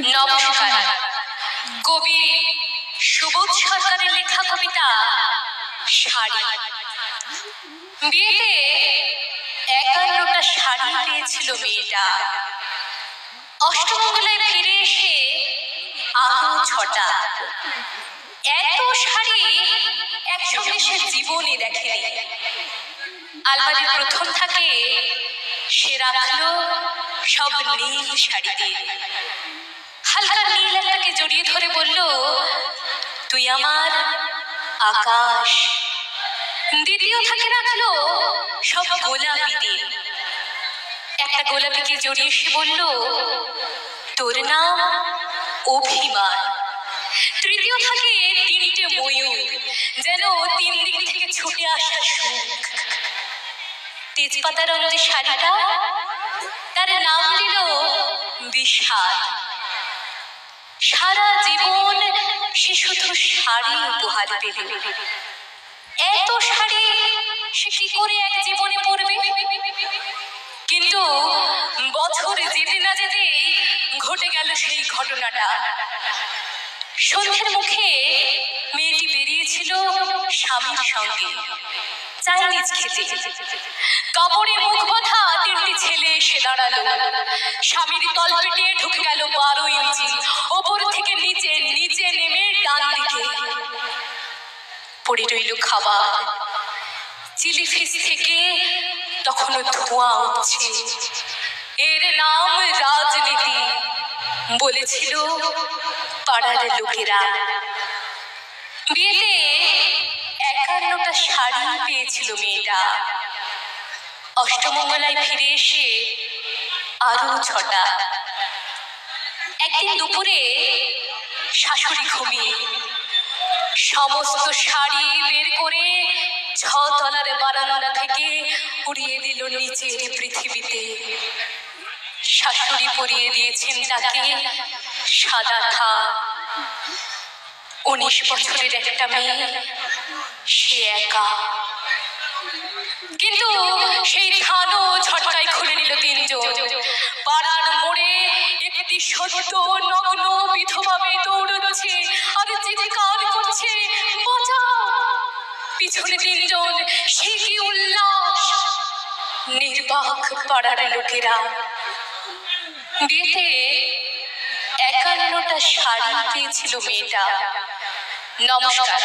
নমস্কার। কবি সুবোধ সরকারের লেখা কবিতা শাড়ি। বিয়েতে ৫১টা শাড়ি পেয়েছিল মেয়েটা। অষ্টমঙ্গলায় ফিরে এসে আরো ৬টা। এত শাড়ি একসঙ্গে সে জীবনে দেখেনি। আলমারির প্রথম থাকে সে রাখলো সব নীল শাড়িতে। হালকা নীল একটাকে জড়িয়ে ধরে বলল, তুই আমার আকাশ। দ্বিতীয় থাকে রাখলো সব গোলাপিতে। একটা গোলাপিকে জড়িয়ে সে বলল, তোর নাম অভিমান। তৃতীয় থাকে ৩টে ময়ূর, যেন ৩ দিক থেকে ছুটে আসা সুখ। তেজপাতা রঙের শাড়িটা তার নাম দিল বিষাদ। সারা জীবন সে শুধু শাড়ি উপহার পেল। এত শাড়ি সে কি করে এক জীবনে পরবে? কিন্তু বছর যেতে না যেতে ঘটে গেল সেই ঘটনাটা। সন্ধ্যের মুখে মেয়েটি বেরিয়েছিল স্বামীর সঙ্গে চাইনিজ খেতে। কাপড়ে মুখ বাঁধা ৩টি ছেলে এসে দাঁড়ালো। স্বামীর তলপেটে ঢুকে গেল ১২ ইঞ্চি। ওপর থেকে নিচে নিচে নেমে ডান দিকে পড়ে রইল খাবার। চিলি ফিশ থেকে তখনও ধোঁয়া উঠছে। এর নাম রাজনীতি বলেছিল পাড়ার লোকেরা। বিয়েতে ৫১টা শাড়ি পেয়েছিল মেয়েটা। অষ্টমঙ্গলায় ফিরে এসে আরো ৬টা। একদিন দুপুরে শাশুড়ি ঘুমিয়ে সমস্ত শাড়ি বের করে ৬ তলার বারান্দা থেকে উড়িয়ে দিল নিচের পৃথিবীতে। শাশুড়ি পরিয়ে দিয়েছেন তাকে সাদা থান। ১৯ বছরের একটা মেয়ে, সে একা। কিন্তু সেই থানও ঝটকায় খুলে নিল ৩জন। পাড়ার মোড়ে একটি সদ্য নগ্ন বিধবা মেয়ে দৌড়চ্ছে আর চিৎকার করছে, বাঁচাও। পিছনে ৩জন, সে কি উল্লাস! নির্বাক পাড়ার লোকেরা। বিয়েতে ৫১টা শাড়ি পেয়েছিল মেয়েটা। নমস্কার।